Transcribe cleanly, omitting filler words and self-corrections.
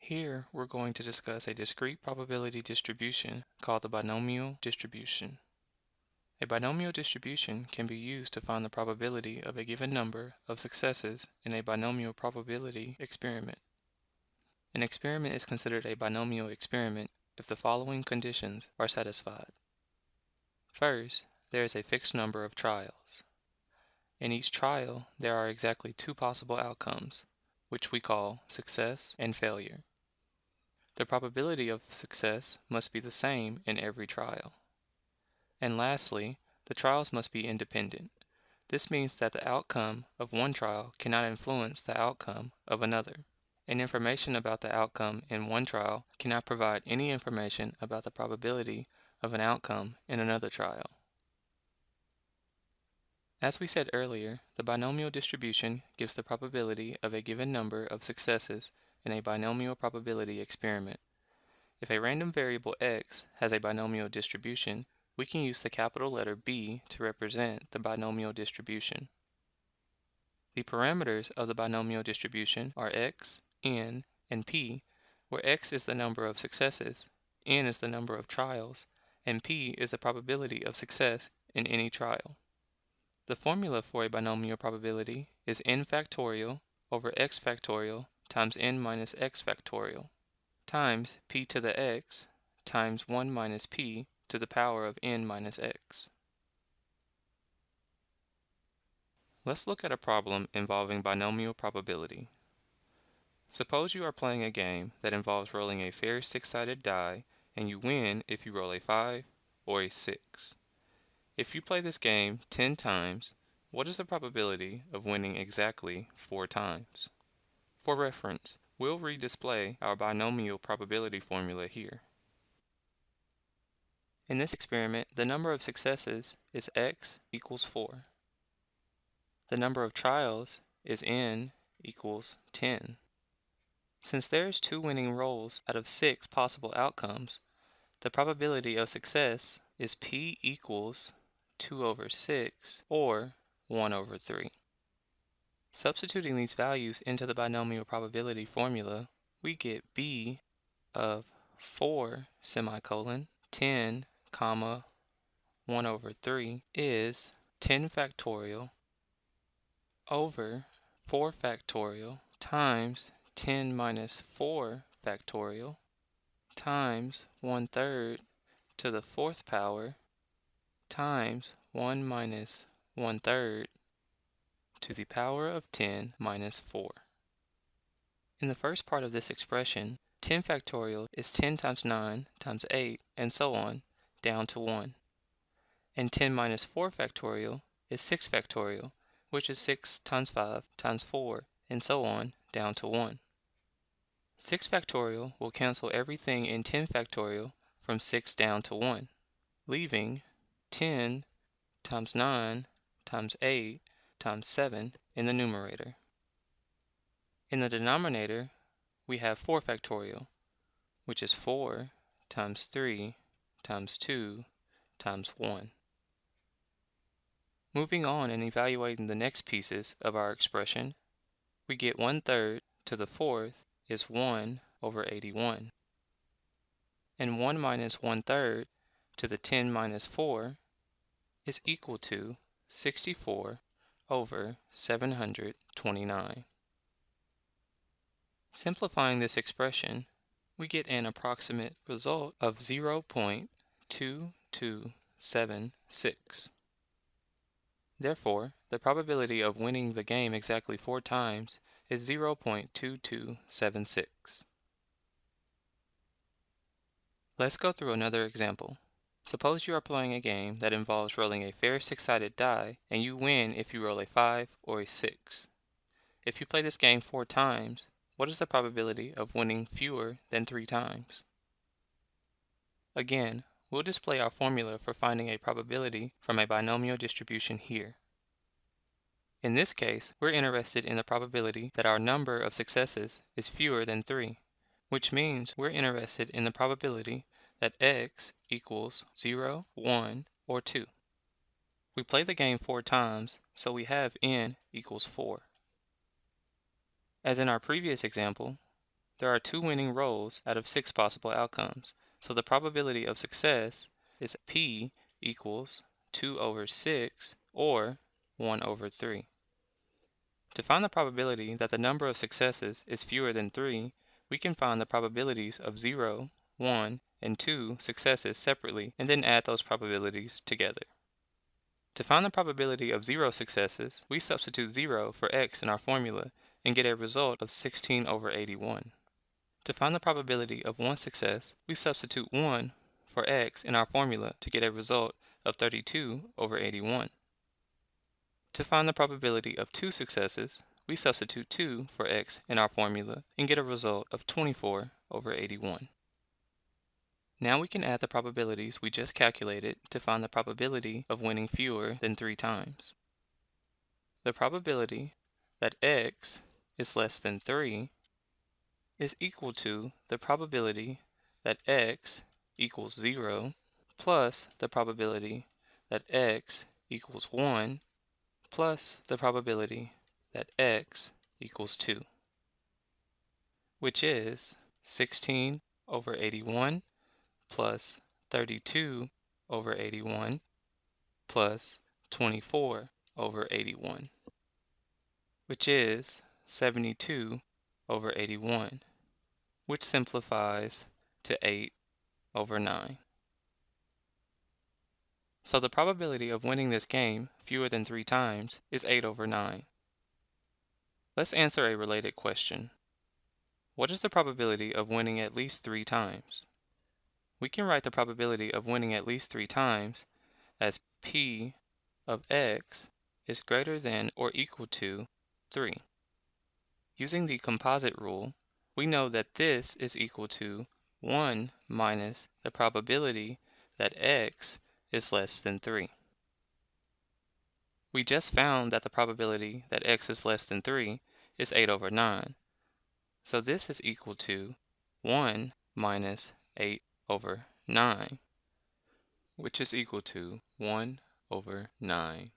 Here, we're going to discuss a discrete probability distribution called the binomial distribution. A binomial distribution can be used to find the probability of a given number of successes in a binomial probability experiment. An experiment is considered a binomial experiment if the following conditions are satisfied. First, there is a fixed number of trials. In each trial, there are exactly two possible outcomes, which we call success and failure. The probability of success must be the same in every trial. And lastly, the trials must be independent. This means that the outcome of one trial cannot influence the outcome of another, and information about the outcome in one trial cannot provide any information about the probability of an outcome in another trial. As we said earlier, the binomial distribution gives the probability of a given number of successes in a binomial probability experiment. If a random variable x has a binomial distribution, we can use the capital letter B to represent the binomial distribution. The parameters of the binomial distribution are x, n, and p, where x is the number of successes, n is the number of trials, and p is the probability of success in any trial. The formula for a binomial probability is n factorial over x factorial times n minus x factorial times p to the x times 1 minus p to the power of n minus x. Let's look at a problem involving binomial probability. Suppose you are playing a game that involves rolling a fair six-sided die and you win if you roll a 5 or a 6. If you play this game 10 times, what is the probability of winning exactly 4 times? For reference, we'll redisplay our binomial probability formula here. In this experiment, the number of successes is x equals 4. The number of trials is n equals 10. Since there is 2 winning rolls out of 6 possible outcomes, the probability of success is p equals 2 over 6 or 1 over 3. Substituting these values into the binomial probability formula, we get b of 4 semicolon 10 comma 1 over 3 is 10 factorial over 4 factorial times 10 minus 4 factorial times 1/3 to the 4th power times 1 minus 1/3 to the power of 10 minus 4. In the first part of this expression, 10 factorial is 10 times 9 times 8 and so on down to 1. And 10 minus 4 factorial is 6 factorial, which is 6 times 5 times 4 and so on down to 1. 6 factorial will cancel everything in 10 factorial from 6 down to 1, leaving 10 times 9 times 8 times 7 in the numerator. In the denominator, we have 4 factorial, which is 4 times 3 times 2 times 1. Moving on and evaluating the next pieces of our expression, we get 1/3 to the 4th is 1 over 81. And 1 minus 1/3 to the 10 minus 4 is equal to 64 over 729. Simplifying this expression, we get an approximate result of 0.2276. Therefore, the probability of winning the game exactly 4 times is 0.2276. Let's go through another example. Suppose you are playing a game that involves rolling a fair six-sided die and you win if you roll a 5 or a 6. If you play this game 4 times, what is the probability of winning fewer than 3 times? Again, we'll display our formula for finding a probability from a binomial distribution here. In this case, we're interested in the probability that our number of successes is fewer than 3, which means we're interested in the probability that x equals 0, 1, or 2. We play the game 4 times, so we have n equals 4. As in our previous example, there are 2 winning rows out of 6 possible outcomes, so the probability of success is P equals 2 over 6 or 1 over 3. To find the probability that the number of successes is fewer than 3, we can find the probabilities of 0, 1, and 2 successes separately and then add those probabilities together. To find the probability of 0 successes, we substitute 0 for x in our formula and get a result of 16 over 81. To find the probability of 1 success, we substitute 1 for x in our formula to get a result of 32 over 81. To find the probability of 2 successes, we substitute 2 for x in our formula and get a result of 24 over 81. Now we can add the probabilities we just calculated to find the probability of winning fewer than 3 times. The probability that x is less than 3 is equal to the probability that x equals 0 plus the probability that x equals 1 plus the probability that x equals 2, which is 16 over 81 plus 32 over 81 plus 24 over 81, which is 72 over 81, which simplifies to 8 over 9. So the probability of winning this game fewer than 3 times is 8 over 9. Let's answer a related question. What is the probability of winning at least 3 times? We can write the probability of winning at least 3 times as P of x is greater than or equal to 3. Using the composite rule, we know that this is equal to 1 minus the probability that x is less than 3. We just found that the probability that x is less than 3 is 8 over 9. So this is equal to 1 minus 8 over 9, which is equal to 1 over 9.